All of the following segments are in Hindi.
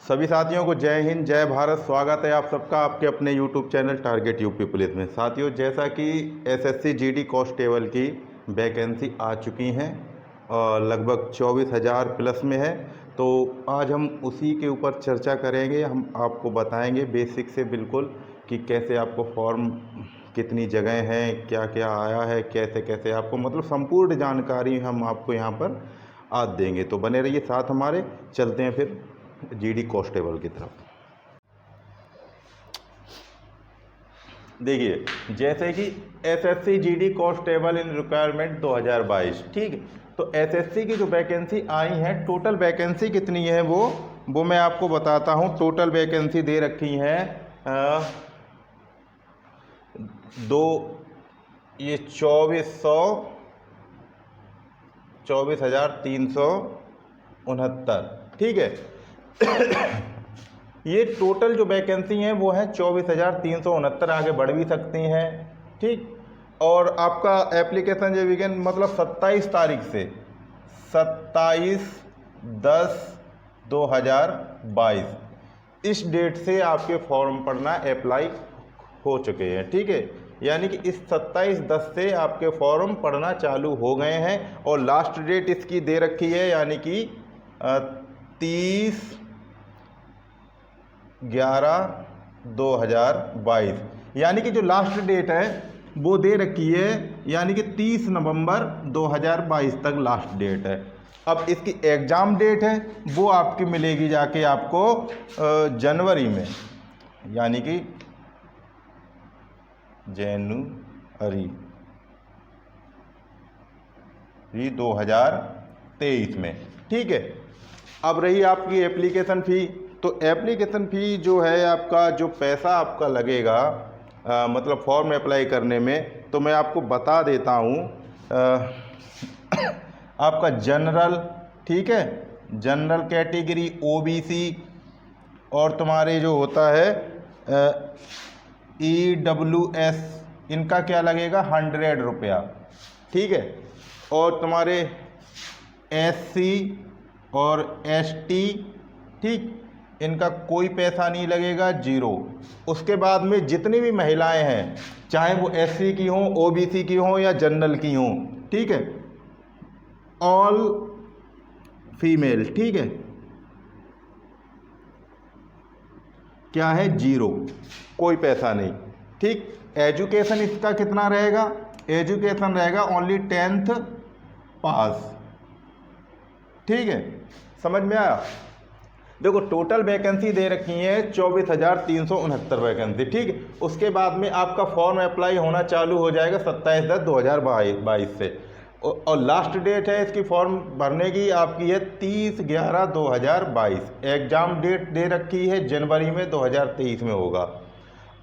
सभी साथियों को जय हिंद जय भारत। स्वागत है आप सबका आपके अपने YouTube channel target UP police में। साथियों, जैसा कि एसएससी जीडी कांस्टेबल की वैकेंसी आ चुकी हैं और लगभग 24,000 प्लस में है, तो आज हम उसी के ऊपर चर्चा करेंगे। हम आपको बताएंगे बेसिक से बिल्कुल कि कैसे आपको फॉर्म, कितनी जगह हैं, क्या क्या आया है, कैसे कैसे आपको मतलब संपूर्ण जानकारी हम आपको यहाँ पर आज देंगे। तो बने रहिए साथ हमारे। चलते हैं फिर जीडी कांस्टेबल की तरफ। देखिए, जैसे कि एसएससी जीडी कांस्टेबल इन रिक्वायरमेंट 2022, ठीक है। तो एसएससी की जो वैकेंसी आई है, टोटल वैकेंसी कितनी है वो मैं आपको बताता हूं। टोटल वैकेंसी दे रखी है ये 24,369, ठीक है। ये टोटल जो वैकेंसी हैं वो है 24,369, आगे बढ़ भी सकती हैं, ठीक। और आपका एप्लीकेशन जो बिगिन मतलब 27 तारीख से 27/10/2022 इस डेट से आपके फॉर्म पढ़ना अप्लाई हो चुके हैं, ठीक है। यानी कि इस 27/10 से आपके फॉर्म पढ़ना चालू हो गए हैं और लास्ट डेट इसकी दे रखी है, यानी कि 30/11/2022। यानी कि जो लास्ट डेट है वो दे रखी है, यानी कि 30 नवंबर 2022 तक लास्ट डेट है। अब इसकी एग्ज़ाम डेट है वो आपकी मिलेगी जाके आपको जनवरी में, यानी कि जनवरी 2023 में, ठीक है। अब रही आपकी एप्लीकेशन फ़ी। तो एप्लीकेशन फ़ी जो है, आपका जो पैसा आपका लगेगा मतलब फॉर्म अप्लाई करने में, तो मैं आपको बता देता हूँ। आपका जनरल, ठीक है, जनरल कैटेगरी, ओबीसी और तुम्हारे जो होता है EWS, इनका क्या लगेगा 100 रुपया, ठीक है। और तुम्हारे SC और ST, ठीक, इनका कोई पैसा नहीं लगेगा, 0। उसके बाद में जितनी भी महिलाएं हैं, चाहे वो SC की हों, OBC की हों या जनरल की हों, ठीक है, ऑल फीमेल, ठीक है, क्या है 0, कोई पैसा नहीं, ठीक। एजुकेशन इसका कितना रहेगा? एजुकेशन रहेगा ओनली 10th पास, ठीक है। समझ में आया? देखो, टोटल वैकेंसी दे रखी है 24,369 वैकेंसी, ठीक। उसके बाद में आपका फॉर्म अप्लाई होना चालू हो जाएगा 27/10/2022 से, और लास्ट डेट है इसकी फॉर्म भरने की आपकी है 30/11/2022। एग्ज़ाम डेट दे रखी है जनवरी में 2023 में होगा।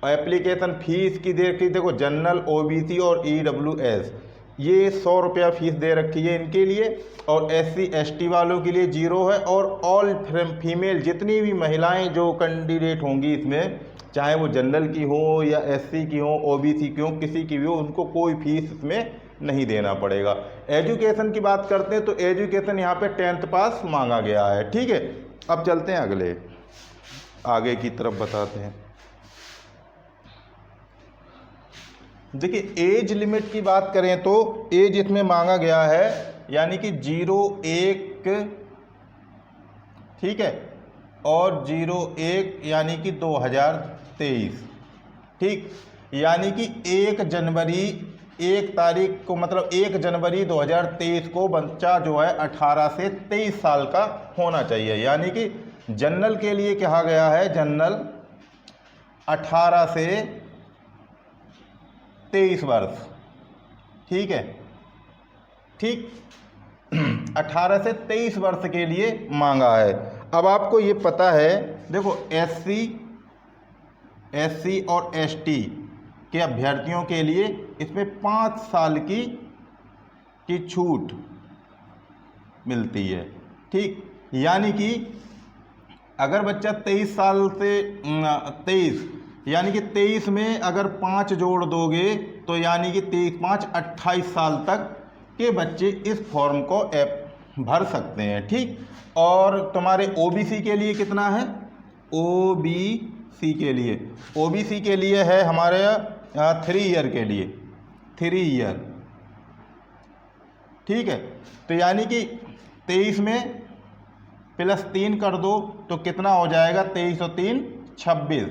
एप्लीकेशन फ़ीस की दे रखी, देखो, जनरल, ओबीसी और EWS ये 100 रुपया फ़ीस दे रखी है इनके लिए, और SC ST वालों के लिए 0 है। और ऑल फीमेल जितनी भी महिलाएं जो कैंडिडेट होंगी इसमें, चाहे वो जनरल की हो या SC की हो, OBC की हो, किसी की भी हो, उनको कोई फीस इसमें नहीं देना पड़ेगा। एजुकेशन की बात करते हैं तो एजुकेशन यहाँ पे 10th पास मांगा गया है, ठीक है। अब चलते हैं आगे की तरफ बताते हैं। देखिए, एज लिमिट की बात करें तो एज इसमें मांगा गया है, यानी कि 01, ठीक है, और 01 यानी कि 2023, ठीक। यानी कि 1 तारीख को मतलब 1 जनवरी 2023 को बच्चा जो है 18 से 23 साल का होना चाहिए। यानी कि जनरल के लिए कहा गया है, जनरल 18 से 23 वर्ष, ठीक है, ठीक। 18 से 23 वर्ष के लिए मांगा है। अब आपको ये पता है, देखो, SC और ST के अभ्यर्थियों के लिए इसमें 5 साल की छूट मिलती है, ठीक। यानी कि अगर बच्चा 23 साल से 23, यानी कि 23 में अगर 5 जोड़ दोगे तो यानी कि 23×5 28 साल तक के बच्चे इस फॉर्म को भर सकते हैं, ठीक। और तुम्हारे OBC के लिए कितना है? OBC के लिए, OBC के लिए है हमारे 3 ईयर के लिए, 3 ईयर, ठीक है। तो यानी कि 23 में +3 कर दो तो कितना हो जाएगा, 23 और 3 26,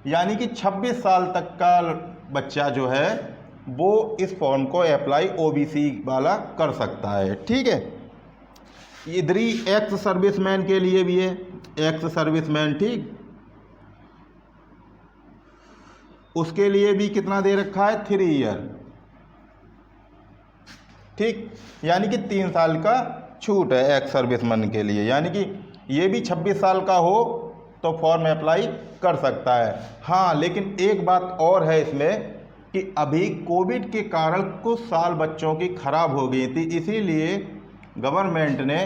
यानी कि 26 साल तक का बच्चा जो है वो इस फॉर्म को अप्लाई OBC वाला कर सकता है, ठीक है। इधर ही एक्स सर्विसमैन के लिए भी है, एक्स सर्विसमैन, ठीक, उसके लिए भी कितना दे रखा है, 3 ईयर, ठीक, यानी कि 3 साल का छूट है एक्स सर्विसमैन के लिए, यानी कि ये भी 26 साल का हो तो फॉर्म अप्लाई कर सकता है। हाँ, लेकिन एक बात और है इसमें कि अभी कोविड के कारण कुछ साल बच्चों की खराब हो गई थी, इसीलिए गवर्नमेंट ने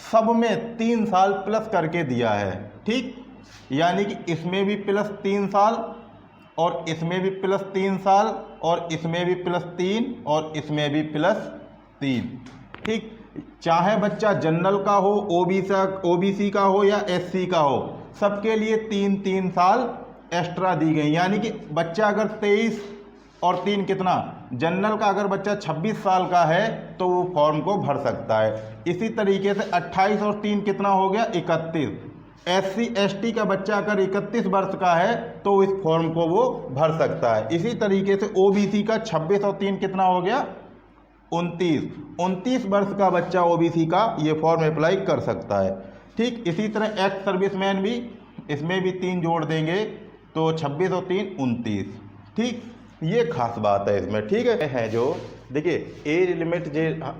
सब में 3 साल प्लस करके दिया है, ठीक, यानी कि इसमें भी +3 साल और इसमें भी +3 साल और इसमें भी +3 और इसमें भी +3, ठीक। चाहे बच्चा जनरल का हो, OBC का हो या SC का हो, सबके लिए 3-3 साल एक्स्ट्रा दी गई, यानी कि बच्चा अगर 23 और 3 कितना, जनरल का अगर बच्चा 26 साल का है तो वो फॉर्म को भर सकता है। इसी तरीके से 28 और 3 कितना हो गया, 31। SC ST का बच्चा अगर 31 वर्ष का है तो इस फॉर्म को वो भर सकता है। इसी तरीके से OBC का 26 और 3 कितना हो गया, 29 वर्ष का बच्चा OBC का ये फॉर्म अप्लाई कर सकता है, ठीक। इसी तरह एक्स सर्विसमैन भी, इसमें भी 3 जोड़ देंगे तो 26 और 3 29, ठीक। ये खास बात है इसमें, ठीक है। जो देखिए एज लिमिट,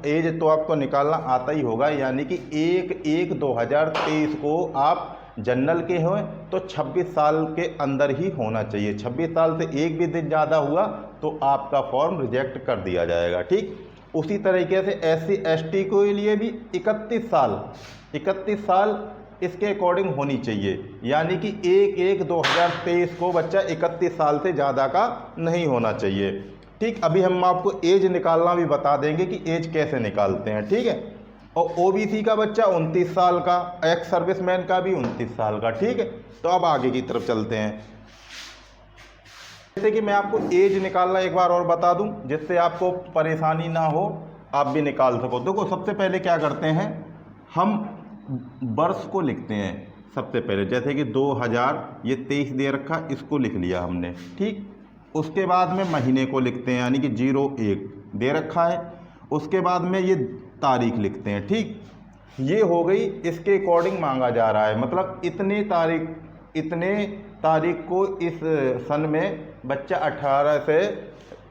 एज तो आपको निकालना आता ही होगा, यानी कि 1/1/2023 को आप जनरल के हो तो 26 साल के अंदर ही होना चाहिए। 26 साल से एक भी दिन ज़्यादा हुआ तो आपका फॉर्म रिजेक्ट कर दिया जाएगा, ठीक। उसी तरीके से SC ST के लिए भी 31 साल इसके अकॉर्डिंग होनी चाहिए, यानी कि 1/1/2023 को बच्चा 31 साल से ज़्यादा का नहीं होना चाहिए, ठीक। अभी हम आपको एज निकालना भी बता देंगे कि एज कैसे निकालते हैं, ठीक है। और OBC का बच्चा 29 साल का, एक्स सर्विसमैन का भी 29 साल का, ठीक है। तो अब आगे की तरफ चलते हैं। जैसे कि मैं आपको एज निकालना एक बार और बता दूं जिससे आपको परेशानी ना हो, आप भी निकाल सको। देखो सबसे पहले क्या करते हैं, हम वर्ष को लिखते हैं सबसे पहले, जैसे कि 2000, ये 23 दे रखा, इसको लिख लिया हमने, ठीक। उसके बाद में महीने को लिखते हैं, यानी कि 01 दे रखा है। उसके बाद में ये तारीख लिखते हैं, ठीक। ये हो गई, इसके अकॉर्डिंग मांगा जा रहा है, मतलब इतने तारीख को इस सन में बच्चा 18 से,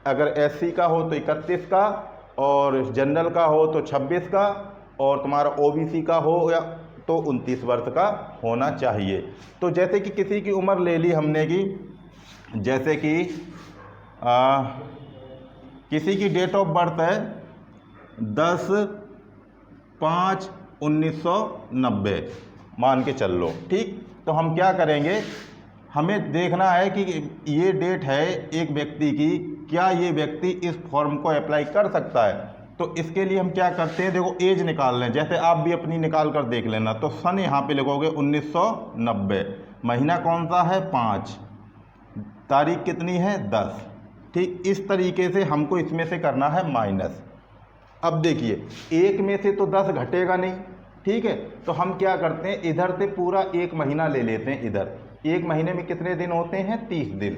अगर SC का हो तो 31 का, और जनरल का हो तो 26 का, और तुम्हारा OBC का हो या तो 29 वर्ष का होना चाहिए। तो जैसे कि किसी की उम्र ले ली हमने की, जैसे कि किसी की डेट ऑफ बर्थ है 10/5/1990 मान के चल लो, ठीक। तो हम क्या करेंगे, हमें देखना है कि ये डेट है एक व्यक्ति की, क्या ये व्यक्ति इस फॉर्म को अप्लाई कर सकता है। तो इसके लिए हम क्या करते हैं, देखो एज निकाल लें, जैसे आप भी अपनी निकाल कर देख लेना। तो सन यहाँ पे लिखोगे 1990, महीना कौन सा है 5, तारीख कितनी है 10, ठीक। इस तरीके से हमको इसमें से करना है माइनस। अब देखिए एक में से तो 10 घटेगा नहीं, ठीक है। तो हम क्या करते हैं, इधर से पूरा एक महीना ले लेते हैं। इधर एक महीने में कितने दिन होते हैं, 30 दिन।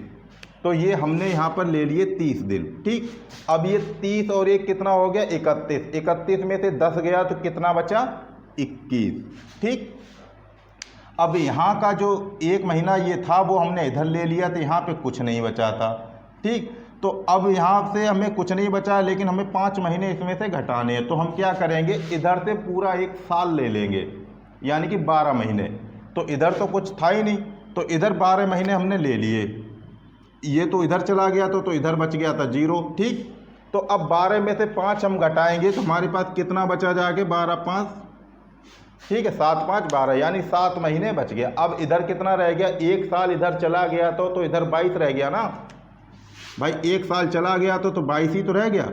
तो ये हमने यहाँ पर ले लिए 30 दिन, ठीक। अब ये 30 और 1 कितना हो गया, 31। 31 में से 10 गया तो कितना बचा, 21, ठीक। अब यहाँ का जो एक महीना ये था वो हमने इधर ले लिया, तो यहाँ पे कुछ नहीं बचा था, ठीक। तो अब यहाँ से हमें कुछ नहीं बचा, लेकिन हमें 5 महीने इसमें से घटाने हैं। तो हम क्या करेंगे, इधर से पूरा 1 साल ले लेंगे, यानी कि 12 महीने। तो इधर तो कुछ था ही नहीं, तो इधर 12 महीने हमने ले लिए। ये तो इधर चला गया तो इधर बच गया था 0, ठीक। तो अब 12 में से 5 हम घटाएंगे तो हमारे पास कितना बचा जाके, 12×5, ठीक है, 7×5 12, यानी 7 महीने बच गया। अब इधर कितना रह गया, 1 साल इधर चला गया तो इधर 22 रह गया ना भाई, 1 साल चला गया तो 22 ही तो रह गया।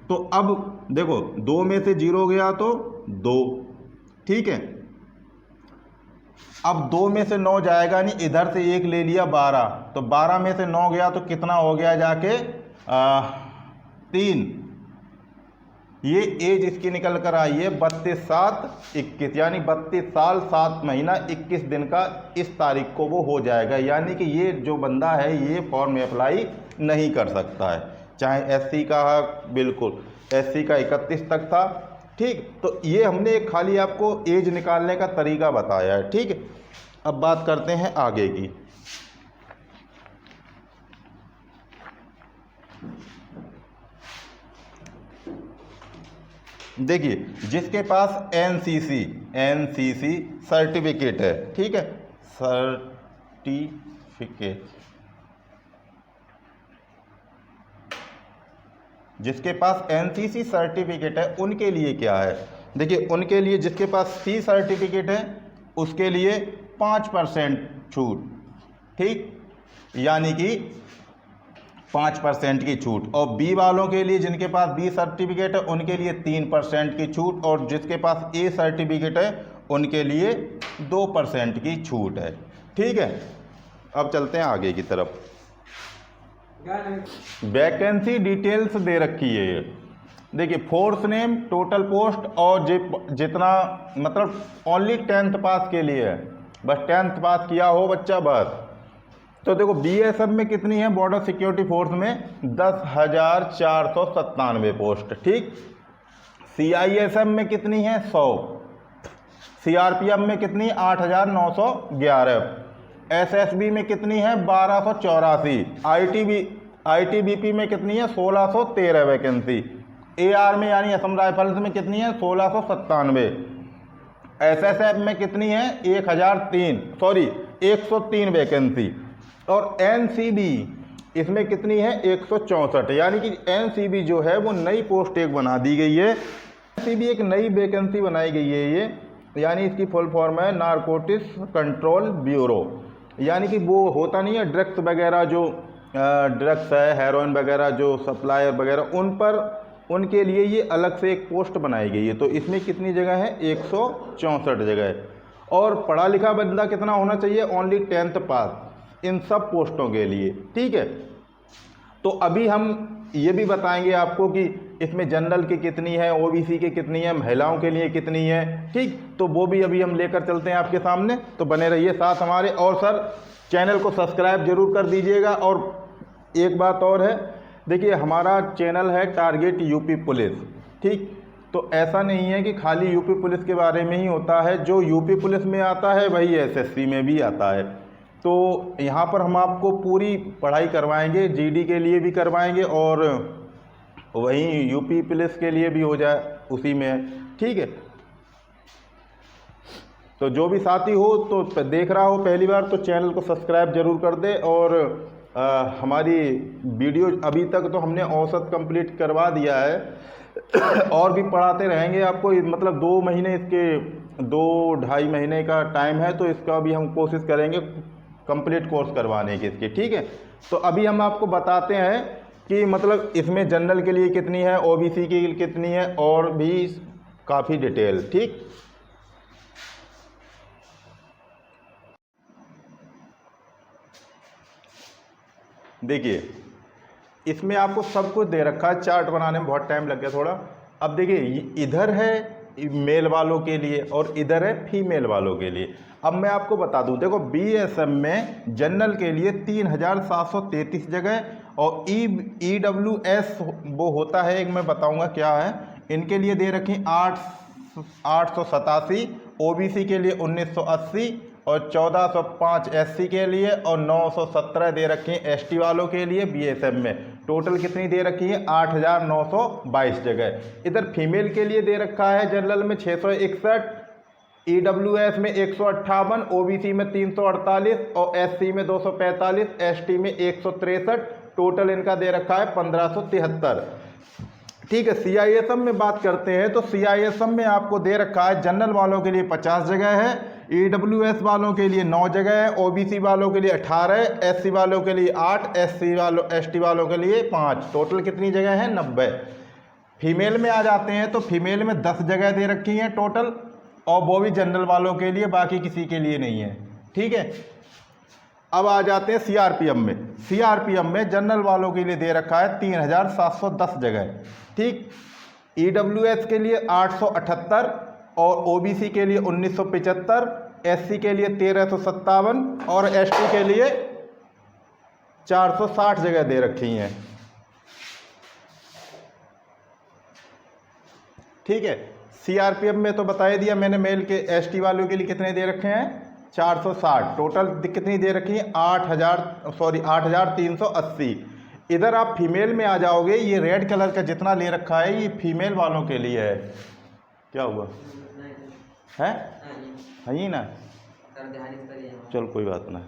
तो अब देखो 2 में से 0 गया तो 2, ठीक है। अब 2 में से 9 जाएगा नहीं, इधर से 1 ले लिया 12, तो 12 में से 9 गया तो कितना हो गया जाके 3। ये एज इसकी निकल कर आई है 32 7 21, यानी 32 साल 7 महीना 21 दिन का इस तारीख को वो हो जाएगा। यानी कि ये जो बंदा है ये फॉर्म में अप्लाई नहीं कर सकता है, चाहे एससी का है, बिल्कुल एससी का 31 तक था। ठीक, तो ये हमने खाली आपको एज निकालने का तरीका बताया है। ठीक है, अब बात करते हैं आगे की। देखिए, जिसके पास एनसीसी सर्टिफिकेट है, ठीक है, सर्टिफिकेट, जिसके पास एनसीसी सर्टिफिकेट है उनके लिए क्या है, देखिए उनके लिए जिसके पास सी सर्टिफिकेट है उसके लिए 5% छूट, ठीक, यानी कि 5% की छूट। और बी वालों के लिए जिनके पास बी सर्टिफिकेट है उनके लिए 3% की छूट, और जिसके पास ए सर्टिफिकेट है उनके लिए 2% की छूट है। ठीक है, अब चलते हैं आगे की तरफ। वैकेंसी डिटेल्स दे रखी है ये, देखिए फोर्स नेम, टोटल पोस्ट, और जितना मतलब ओनली 10th पास के लिए है, बस 10th पास किया हो बच्चा बस। तो देखो बीएसएफ में कितनी है, बॉर्डर सिक्योरिटी फोर्स में 10,497 पोस्ट, ठीक। सीआईएसएफ में कितनी है 100, सीआरपीएफ में कितनी 8,911, एसएसबी में कितनी है 1284, आईटीबीपी में कितनी है 1613 वैकेंसी, एआर में यानी असम राइफल्स में कितनी है 1697, एसएसएफ में कितनी है 103 वैकेंसी, और एनसीबी इसमें कितनी है 164, यानी कि एनसीबी जो है वो नई पोस्ट एक बना दी गई है। एनसीबी एक नई वैकेंसी बनाई गई है ये, यानी इसकी फुल फॉर्म है नारकोटिक्स कंट्रोल ब्यूरो, यानी कि वो होता नहीं है ड्रग्स वगैरह, जो ड्रग्स है हेरोइन वगैरह जो सप्लायर वगैरह उनके लिए ये अलग से एक पोस्ट बनाई गई है। तो इसमें कितनी जगह है 164 जगह है। और पढ़ा लिखा बंदा कितना होना चाहिए, ओनली 10th पास, इन सब पोस्टों के लिए, ठीक है। तो अभी हम ये भी बताएंगे आपको कि इसमें जनरल की कितनी है, ओबीसी की कितनी है, महिलाओं के लिए कितनी है, ठीक। तो वो भी अभी हम लेकर चलते हैं आपके सामने, तो बने रहिए साथ हमारे। और सर चैनल को सब्सक्राइब जरूर कर दीजिएगा। और एक बात और है, देखिए हमारा चैनल है टारगेट यूपी पुलिस, ठीक। तो ऐसा नहीं है कि खाली यूपी पुलिस के बारे में ही होता है, जो यूपी पुलिस में आता है वही एसएससी में भी आता है। तो यहाँ पर हम आपको पूरी पढ़ाई करवाएंगे, जीडी के लिए भी करवाएंगे और वहीं यूपी पुलिस के लिए भी हो जाए उसी में, ठीक है। तो जो भी साथी हो तो देख रहा हो पहली बार तो चैनल को सब्सक्राइब जरूर कर दे। और हमारी वीडियो अभी तक तो हमने औसत कंप्लीट करवा दिया है और भी पढ़ाते रहेंगे आपको, मतलब 2 महीने इसके 2-2.5 महीने का टाइम है, तो इसका भी हम कोशिश करेंगे कंप्लीट कोर्स करवाने की इसकी, ठीक है। तो अभी हम आपको बताते हैं कि मतलब इसमें जनरल के लिए कितनी है, ओबीसी की कितनी है, और भी काफ़ी डिटेल, ठीक। देखिए इसमें आपको सब कुछ दे रखा है, चार्ट बनाने में बहुत टाइम लग गया थोड़ा। अब देखिए इधर है मेल वालों के लिए और इधर है फीमेल वालों के लिए। अब मैं आपको बता दूं, देखो बीएसएफ में जनरल के लिए 3,733 जगह, और ईडब्ल्यूएस वो होता है एक, मैं बताऊंगा क्या है, इनके लिए दे रखी 887, ओबीसी के लिए 1980 और 1405 एससी के लिए, और 917 दे रखी हैं एसटी वालों के लिए बीएसएफ में। टोटल कितनी दे रखी है 8,922 जगह। इधर फीमेल के लिए दे रखा है जनरल में 661, ईडब्ल्यूएस में 158, ओबीसी में 348 और एससी में 245, एसटी में 163। टोटल इनका दे रखा है 1573, ठीक है। सीआईएसएफ में बात करते हैं तो सीआईएसएफ में आपको दे रखा है जनरल वालों के लिए 50 जगह है, ईडब्ल्यूएस वालों के लिए 9 जगह है, ओबीसी वालों के लिए 18, एससी वालों के लिए 8, एसटी वालों के लिए 5। टोटल कितनी जगह है 90। फीमेल में आ जाते हैं तो फीमेल में 10 जगह दे रखी हैं टोटल, और वो भी जनरल वालों के लिए, बाकी किसी के लिए नहीं है। ठीक है, अब आ जाते हैं सीआरपीएफ में। सीआरपीएफ में जनरल वालों के लिए दे रखा है 3710 जगह। ठीक, ईडब्ल्यूएस के लिए 878 और ओबीसी के लिए 1975, एससी के लिए 1357 और एसटी के लिए 460 जगह दे रखी हैं। ठीक है, सीआरपीएफ में तो बता ही दिया मैंने मेल के। एसटी वालों के लिए कितने दे रखे हैं? 460। टोटल कितनी दे रखी है? 8380। इधर आप फीमेल में आ जाओगे, ये रेड कलर का जितना ले रखा है ये फीमेल वालों के लिए है। क्या हुआ है? ही ना, चल कोई बात ना।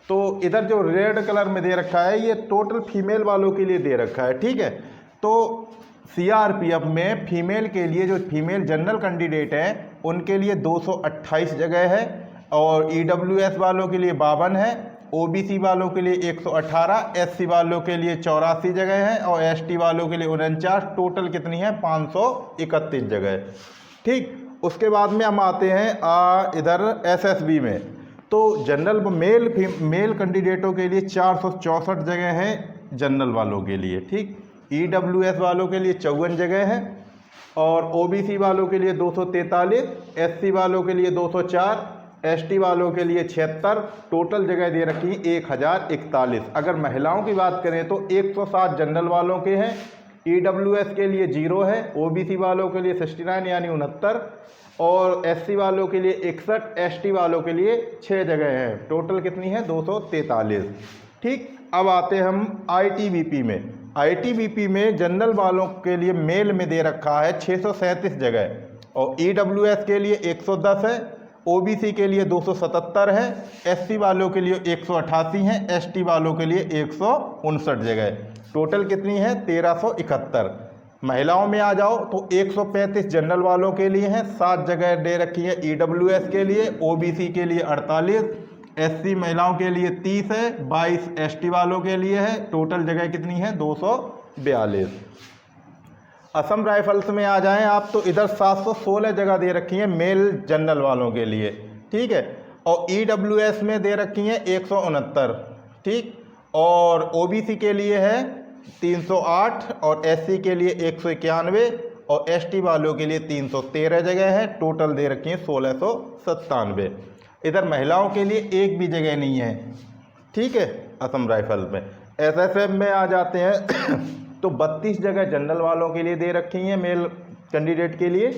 तो इधर जो रेड कलर में दे रखा है ये टोटल फीमेल वालों के लिए दे रखा है। ठीक है, तो सीआरपीएफ में फीमेल के लिए जो फीमेल जनरल कैंडिडेट हैं उनके लिए 228 जगह है, और ईडब्ल्यूएस वालों के लिए 52 है, ओबीसी वालों के लिए 118, एससी वालों के लिए 84 जगह है और एसटी वालों के लिए 49। टोटल कितनी है? 531 जगह। ठीक, उसके बाद में हम आते हैं इधर एसएसबी में। तो जनरल मेल कैंडिडेटों के लिए 464 जगह हैं जनरल वालों के लिए। ठीक, ईडब्ल्यूएस वालों के लिए 54 जगह है और ओबीसी वालों के लिए 243, एससी वालों के लिए 204, एसटी वालों के लिए 76। टोटल जगह दे रखी है 1041। अगर महिलाओं की बात करें तो 107 जनरल वालों के हैं, ईडब्ल्यूएस के लिए 0 है, ओबीसी वालों के लिए 69 यानी 69 और एससी वालों के लिए 61, एसटी वालों के लिए 6 जगह हैं। टोटल कितनी है? 243। ठीक, अब आते हैं हम आईटीबीपी में। आईटीबीपी में जनरल वालों के लिए मेल में दे रखा है 637 जगह और ईडब्ल्यूएस के लिए 110 है, ओबीसी के लिए 277 है, एससी वालों के लिए 188 है, एसटी वालों के लिए 159 जगह। टोटल कितनी है? 1371। महिलाओं में आ जाओ तो 135 जनरल वालों के लिए हैं, 7 जगह दे रखी है ईडब्ल्यूएस के लिए, ओबीसी के लिए 48, एससी महिलाओं के लिए 30 है, 22 एसटी वालों के लिए है। टोटल जगह कितनी है? 242। असम राइफल्स में आ जाएं आप तो इधर 716 जगह दे रखी हैं मेल जनरल वालों के लिए। ठीक है, और ईडब्ल्यूएस में दे रखी हैं 169। ठीक, और ओबीसी के लिए है 308 और एससी के लिए 191 और एसटी वालों के लिए 313 जगह है। टोटल दे रखी है 1697। इधर महिलाओं के लिए एक भी जगह नहीं है। ठीक है, असम राइफल में। एसएसएफ में आ जाते हैं तो 32 जगह जनरल वालों के लिए दे रखी हैं मेल कैंडिडेट के लिए,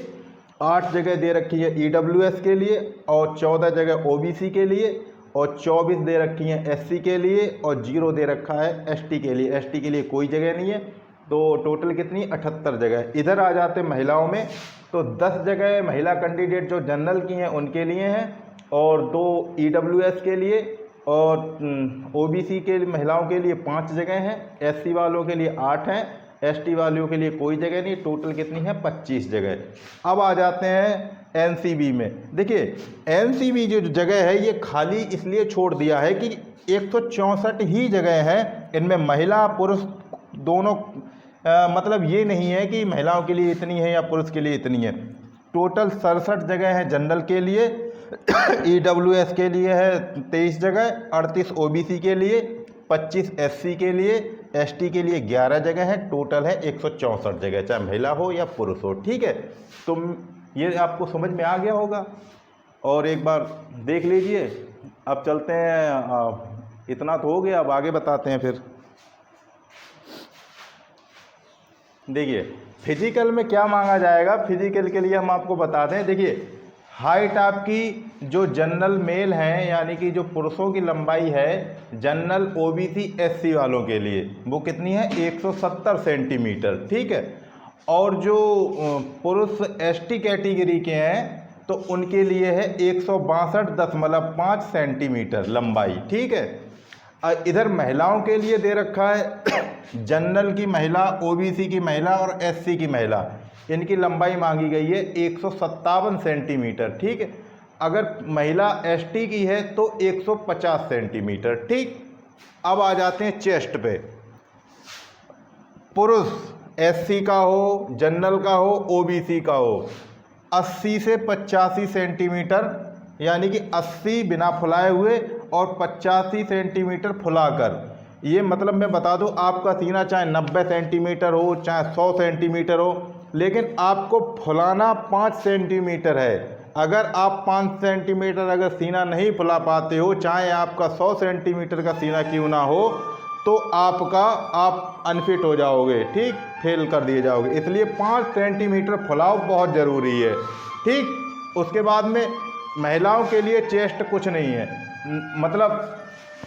8 जगह दे रखी है ईडब्ल्यूएस के लिए और 14 जगह ओबीसी के लिए और 24 दे रखी हैं एससी के लिए और 0 दे रखा है एसटी के लिए। एसटी के लिए कोई जगह नहीं है। तो टोटल कितनी? 78 जगह। इधर आ जाते हैं महिलाओं में तो 10 जगह महिला कैंडिडेट जो जनरल की हैं उनके लिए हैं और 2 ईडब्ल्यूएस के लिए और ओबीसी के महिलाओं के लिए 5 जगह हैं, एससी वालों के लिए 8 हैं, एसटी वालों के लिए कोई जगह नहीं। टोटल कितनी है? 25 जगह। अब आ जाते हैं एनसीबी में। देखिए एनसीबी जो जगह है ये खाली इसलिए छोड़ दिया है कि 164 ही जगह है, इनमें महिला पुरुष दोनों मतलब ये नहीं है कि महिलाओं के लिए इतनी है या पुरुष के लिए इतनी है। टोटल 67 जगह है जनरल के लिए, ईडब्ल्यूएस के लिए है 23 जगह, 38 ओबीसी के लिए, 25 एससी के लिए, एसटी के लिए 11 जगह है। टोटल है 164 जगह, चाहे महिला हो या पुरुष हो। ठीक है, तो ये आपको समझ में आ गया होगा और एक बार देख लीजिए। अब चलते हैं, इतना तो हो गया, अब आगे बताते हैं फिर। देखिए फिजिकल में क्या मांगा जाएगा, फिजिकल के लिए हम आपको बताते हैं। देखिए हाइट आपकी जो जनरल मेल हैं यानी कि जो पुरुषों की लंबाई है जनरल ओबीसी एससी वालों के लिए वो कितनी है? 170 सेंटीमीटर। ठीक है, और जो पुरुष एसटी कैटेगरी के हैं तो उनके लिए है 162.5 सेंटीमीटर लंबाई। ठीक है, इधर महिलाओं के लिए दे रखा है जनरल की महिला, ओबीसी की महिला और एससी की महिला, इनकी लंबाई मांगी गई है 157 सेंटीमीटर। ठीक है, अगर महिला एसटी की है तो 150 सेंटीमीटर। ठीक, अब आ जाते हैं चेस्ट पे। पुरुष एससी का हो, जनरल का हो, ओबीसी का हो, 80 से 85 सेंटीमीटर, यानी कि 80 बिना फुलाए हुए और 85 सेंटीमीटर फुलाकर। ये मतलब मैं बता दूं, आपका सीना चाहे 90 सेंटीमीटर हो चाहे 100 सेंटीमीटर हो, लेकिन आपको फुलाना 5 सेंटीमीटर है। अगर आप 5 सेंटीमीटर अगर सीना नहीं फुला पाते हो, चाहे आपका 100 सेंटीमीटर का सीना क्यों ना हो, तो आप अनफिट हो जाओगे, ठीक, फेल कर दिए जाओगे। इसलिए 5 सेंटीमीटर फुलाव बहुत ज़रूरी है, ठीक। उसके बाद में महिलाओं के लिए चेस्ट कुछ नहीं है, मतलब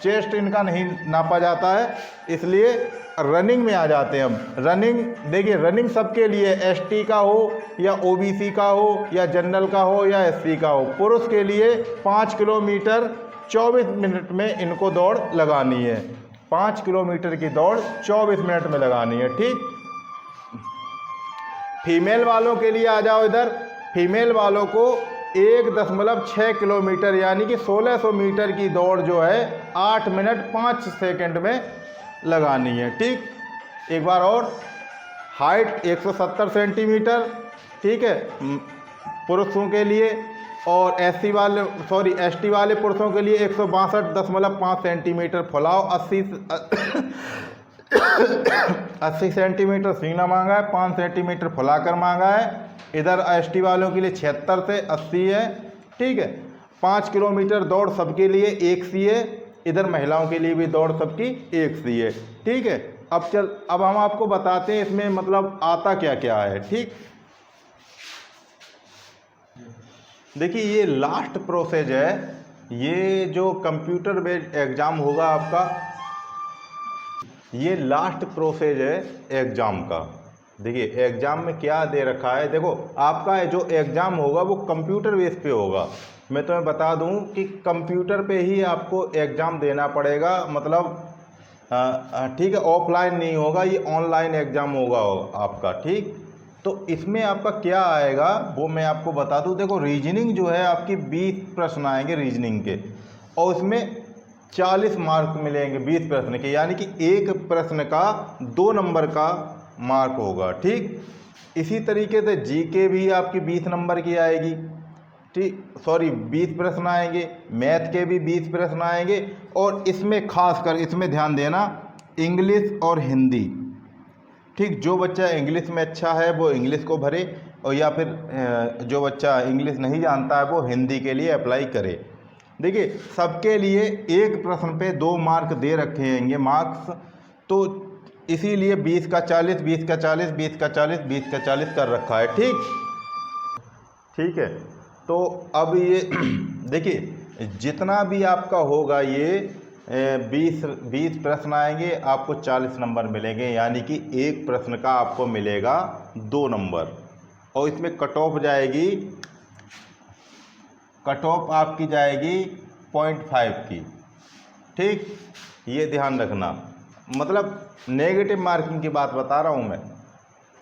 चेस्ट इनका नहीं नापा जाता है, इसलिए रनिंग में आ जाते हैं हम। रनिंग देखिए, रनिंग सबके लिए, एसटी का हो या ओबीसी का हो या जनरल का हो या एससी का हो, पुरुष के लिए 5 किलोमीटर 24 मिनट में इनको दौड़ लगानी है। 5 किलोमीटर की दौड़ 24 मिनट में लगानी है, ठीक। फीमेल वालों के लिए आ जाओ इधर। फीमेल वालों को 1.6 किलोमीटर यानी कि 1600 मीटर की दौड़ जो है 8 मिनट 5 सेकंड में लगानी है, ठीक। एक बार और, हाइट 170 सेंटीमीटर, ठीक है, पुरुषों के लिए, और एसटी वाले पुरुषों के लिए 162.5 सेंटीमीटर फुलाव, 80 सेंटीमीटर सीना मांगा है, 5 सेंटीमीटर फुलाकर मांगा है। इधर एसटी वालों के लिए 76 से 80 है, ठीक है। 5 किलोमीटर दौड़ सबके लिए एक सी है, इधर महिलाओं के लिए भी दौड़ सबकी एक सी है, ठीक है। अब हम आपको बताते हैं इसमें मतलब आता क्या क्या है, ठीक। देखिए, ये लास्ट प्रोसेस है, ये जो कंप्यूटर बेस्ड एग्ज़ाम होगा आपका, ये लास्ट प्रोसेस है एग्ज़ाम का। देखिए, एग्ज़ाम में क्या दे रखा है, देखो आपका जो एग्ज़ाम होगा वो कंप्यूटर बेस पे होगा। मैं तुम्हें बता दूं कि कंप्यूटर पे ही आपको एग्ज़ाम देना पड़ेगा, मतलब ठीक है, ऑफलाइन नहीं होगा, ये ऑनलाइन एग्ज़ाम होगा आपका, ठीक। तो इसमें आपका क्या आएगा वो मैं आपको बता दूं। देखो, रीजनिंग जो है आपकी 20 प्रश्न आएंगे रीजनिंग के, और उसमें 40 मार्क मिलेंगे 20 प्रश्न के, यानी कि एक प्रश्न का 2 नंबर का मार्क होगा, ठीक। इसी तरीके से जीके भी आपकी 20 नंबर की आएगी, ठीक, 20 प्रश्न आएंगे, मैथ के भी 20 प्रश्न आएंगे, और इसमें खासकर इसमें ध्यान देना, इंग्लिश और हिंदी, ठीक। जो बच्चा इंग्लिश में अच्छा है वो इंग्लिश को भरे, और या फिर जो बच्चा इंग्लिश नहीं जानता है वो हिंदी के लिए अप्लाई करे। देखिए, सबके लिए एक प्रश्न पे 2 मार्क दे रखे हैंगे मार्क्स, तो इसीलिए 20 का 40, 20 का 40, 20 का 40, 20 का 40 कर रखा है, ठीक है। तो अब ये देखिए, जितना भी आपका होगा ये 20 प्रश्न आएंगे, आपको 40 नंबर मिलेंगे, यानी कि एक प्रश्न का आपको मिलेगा 2 नंबर। और इसमें कट ऑफ जाएगी, कट ऑफ आपकी जाएगी 0.5 की, ठीक। ये ध्यान रखना, मतलब नेगेटिव मार्किंग की बात बता रहा हूँ मैं,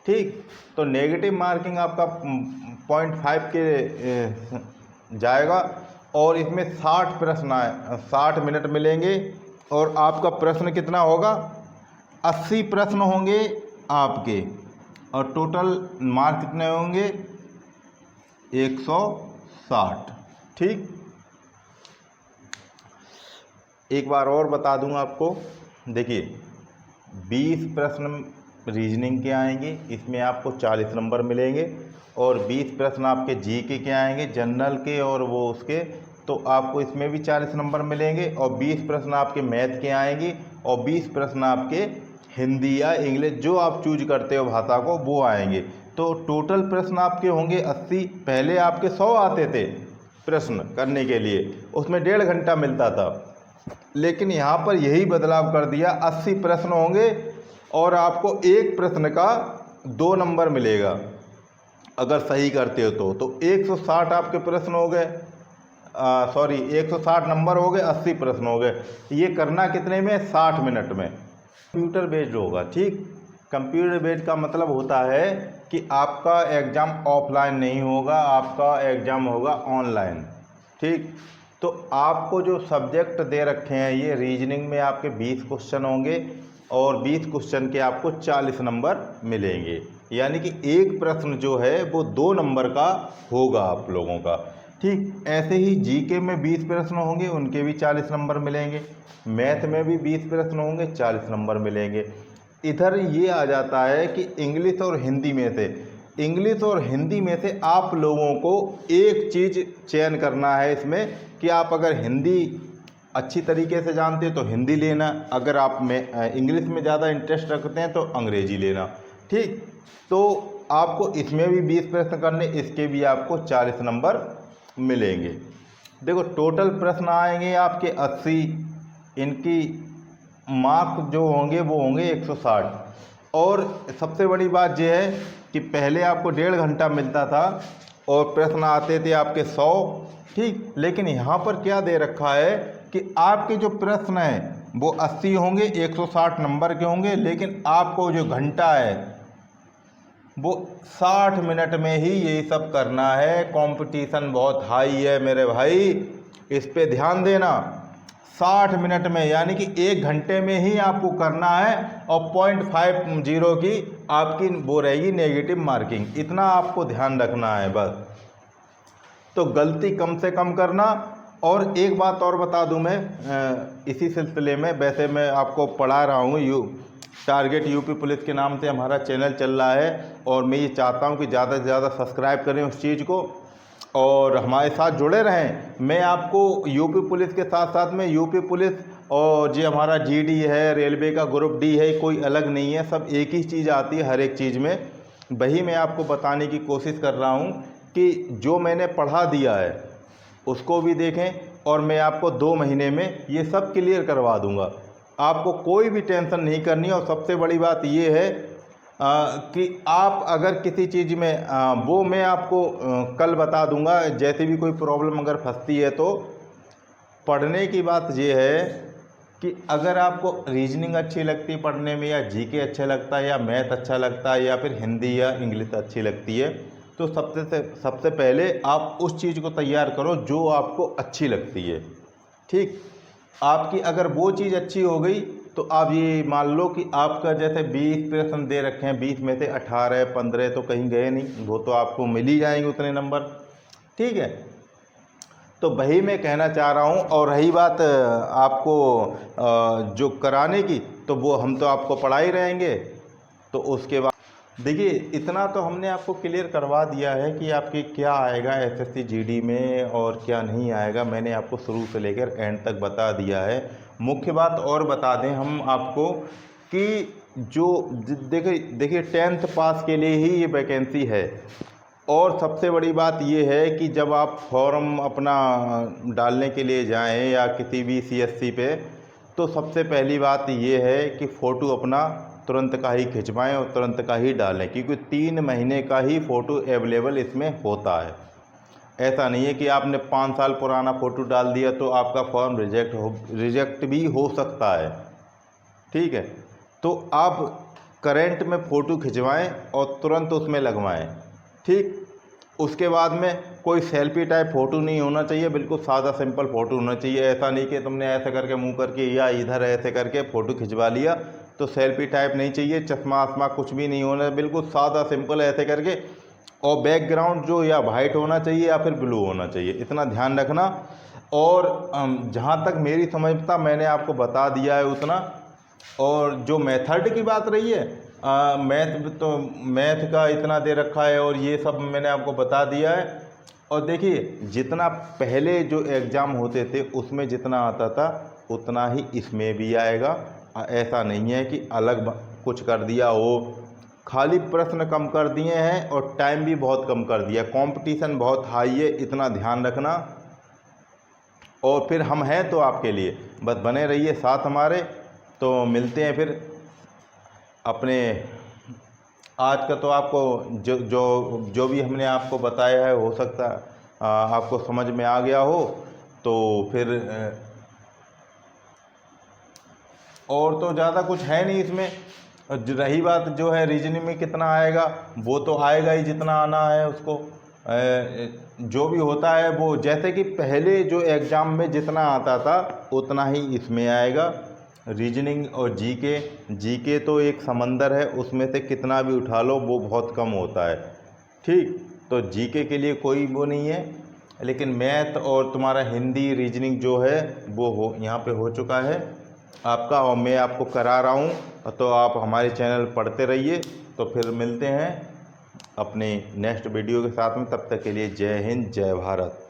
ठीक। तो नेगेटिव मार्किंग आपका 0.5 के जाएगा, और इसमें 60 प्रश्न आए, 60 मिनट मिलेंगे, और आपका प्रश्न कितना होगा, 80 प्रश्न होंगे आपके, और टोटल मार्क कितने होंगे, 160, ठीक। एक बार और बता दूं आपको, देखिए 20 प्रश्न रीजनिंग के आएंगे, इसमें आपको 40 नंबर मिलेंगे, और 20 प्रश्न आपके जीके के आएंगे, जनरल के और वो उसके, तो आपको इसमें भी 40 नंबर मिलेंगे, और 20 प्रश्न आपके मैथ के आएंगे, और 20 प्रश्न आपके हिंदी या इंग्लिश जो आप चूज करते हो भाषा को वो आएंगे। तो टोटल प्रश्न आपके होंगे 80। पहले आपके 100 आते थे प्रश्न करने के लिए, उसमें 1.5 घंटा मिलता था, लेकिन यहाँ पर यही बदलाव कर दिया, 80 प्रश्न होंगे, और आपको एक प्रश्न का 2 नंबर मिलेगा अगर सही करते हो तो 160 आपके प्रश्न हो गए, 160 नंबर हो गए, 80 प्रश्न हो गए। ये करना कितने में, 60 मिनट में। कंप्यूटर बेस्ड होगा, ठीक। कंप्यूटर बेस्ड का मतलब होता है कि आपका एग्ज़ाम ऑफलाइन नहीं होगा, आपका एग्ज़ाम होगा ऑनलाइन, ठीक। तो आपको जो सब्जेक्ट दे रखे हैं, ये रीजनिंग में आपके 20 क्वेश्चन होंगे, और 20 क्वेश्चन के आपको 40 नंबर मिलेंगे। यानी कि एक प्रश्न जो है वो 2 नंबर का होगा आप लोगों का। ठीक ऐसे ही जीके में 20 प्रश्न होंगे, उनके भी 40 नंबर मिलेंगे। मैथ में भी 20 प्रश्न होंगे, 40 नंबर मिलेंगे। इधर ये आ जाता है कि इंग्लिश और हिंदी में से आप लोगों को एक चीज़ चयन करना है इसमें कि आप अगर हिंदी अच्छी तरीके से जानते हैं तो हिंदी लेना, अगर आप में इंग्लिश में ज़्यादा इंटरेस्ट रखते हैं तो अंग्रेजी लेना। ठीक, तो आपको इसमें भी 20 प्रश्न करने, इसके भी आपको 40 नंबर मिलेंगे। देखो टोटल प्रश्न आएंगे आपके 80, इनकी मार्क जो होंगे वो होंगे 160। और सबसे बड़ी बात यह है कि पहले आपको 1.5 घंटा मिलता था और प्रश्न आते थे आपके 100। ठीक, लेकिन यहाँ पर क्या दे रखा है कि आपके जो प्रश्न हैं वो 80 होंगे, 160 नंबर के होंगे, लेकिन आपको जो घंटा है वो 60 मिनट में ही यही सब करना है। कंपटीशन बहुत हाई है मेरे भाई, इस पे ध्यान देना। 60 मिनट में यानी कि 1 घंटे में ही आपको करना है और 0.50 की आपकी वो रहेगी नेगेटिव मार्किंग, इतना आपको ध्यान रखना है बस। तो गलती कम से कम करना। और एक बात और बता दूं मैं इसी सिलसिले में, वैसे मैं आपको पढ़ा रहा हूँ टारगेट यूपी पुलिस के नाम से हमारा चैनल चल रहा है और मैं ये चाहता हूँ कि ज़्यादा से ज़्यादा सब्सक्राइब करें उस चीज़ को और हमारे साथ जुड़े रहें। मैं आपको यूपी पुलिस के साथ साथ में यूपी पुलिस और जो हमारा जीडी है, रेलवे का ग्रुप डी है, कोई अलग नहीं है, सब एक ही चीज़ आती है हर एक चीज़ में। वही मैं आपको बताने की कोशिश कर रहा हूँ कि जो मैंने पढ़ा दिया है उसको भी देखें और मैं आपको 2 महीने में ये सब क्लियर करवा दूंगा। आपको कोई भी टेंशन नहीं करनी। और सबसे बड़ी बात ये है कि आप अगर किसी चीज़ में वो मैं आपको कल बता दूंगा, जैसे भी कोई प्रॉब्लम अगर फंसती है तो पढ़ने की बात ये है कि अगर आपको रीजनिंग अच्छी लगती है पढ़ने में, या जीके अच्छा लगता है, या मैथ अच्छा लगता है, या फिर हिंदी या इंग्लिश अच्छी लगती है, तो सबसे पहले आप उस चीज़ को तैयार करो जो आपको अच्छी लगती है। ठीक, आपकी अगर वो चीज़ अच्छी हो गई तो आप ये मान लो कि आपका जैसे 20 प्रश्न दे रखे हैं, 20 में से 18 15 तो कहीं गए नहीं, वो तो आपको मिल ही जाएंगे उतने नंबर। ठीक है, तो वही मैं कहना चाह रहा हूँ। और रही बात आपको जो कराने की, तो वो हम तो आपको पढ़ा ही रहेंगे। तो उसके बाद देखिए इतना तो हमने आपको क्लियर करवा दिया है कि आपके क्या आएगा एसएससी जीडी में और क्या नहीं आएगा, मैंने आपको शुरू से लेकर एंड तक बता दिया है। मुख्य बात और बता दें हम आपको कि जो देखिए 10th पास के लिए ही ये वैकेंसी है। और सबसे बड़ी बात ये है कि जब आप फॉर्म अपना डालने के लिए जाएं या किसी भी सीएससी पे, तो सबसे पहली बात ये है कि फ़ोटो अपना तुरंत का ही खिंचवाएं और तुरंत का ही डालें, क्योंकि 3 महीने का ही फ़ोटो अवेलेबल इसमें होता है। ऐसा नहीं है कि आपने 5 साल पुराना फ़ोटो डाल दिया तो आपका फॉर्म रिजेक्ट भी हो सकता है। ठीक है, तो आप करंट में फ़ोटो खिंचवाएं और तुरंत उसमें लगवाएं। ठीक, उसके बाद में कोई सेल्फी टाइप फ़ोटो नहीं होना चाहिए, बिल्कुल सादा सिंपल फ़ोटो होना चाहिए। ऐसा नहीं कि तुमने ऐसे करके मुंह करके या इधर ऐसे करके फ़ोटो खिंचवा लिया, तो सेल्फी टाइप नहीं चाहिए, चश्मा आसमा कुछ भी नहीं होना, बिल्कुल सादा सिंपल ऐसे करके। और बैकग्राउंड जो या वाइट होना चाहिए या फिर ब्लू होना चाहिए, इतना ध्यान रखना। और जहाँ तक मेरी समझता मैंने आपको बता दिया है उतना। और जो मेथड की बात रही है, मैथ का इतना दे रखा है और ये सब मैंने आपको बता दिया है। और देखिए जितना पहले जो एग्ज़ाम होते थे उसमें जितना आता था उतना ही इसमें भी आएगा। ऐसा नहीं है कि अलग कुछ कर दिया हो, खाली प्रश्न कम कर दिए हैं और टाइम भी बहुत कम कर दिया। कंपटीशन बहुत हाई है, इतना ध्यान रखना। और फिर हम हैं तो आपके लिए, बस बने रहिए साथ हमारे। तो मिलते हैं फिर अपने। आज का तो आपको जो भी हमने आपको बताया है हो सकता आपको समझ में आ गया हो। तो फिर और तो ज़्यादा कुछ है नहीं इसमें। रही बात जो है रीजनिंग में कितना आएगा, वो तो आएगा ही जितना आना है उसको। जो भी होता है वो जैसे कि पहले जो एग्ज़ाम में जितना आता था उतना ही इसमें आएगा। रीजनिंग और जीके तो एक समंदर है, उसमें से कितना भी उठा लो वो बहुत कम होता है। ठीक, तो जीके के लिए कोई वो नहीं है, लेकिन मैथ और तुम्हारा हिंदी रीजनिंग जो है वो यहाँ पे हो चुका है आपका, और मैं आपको करा रहा हूँ। तो आप हमारे चैनल पढ़ते रहिए। तो फिर मिलते हैं अपने नेक्स्ट वीडियो के साथ में, तब तक के लिए जय हिंद जय भारत।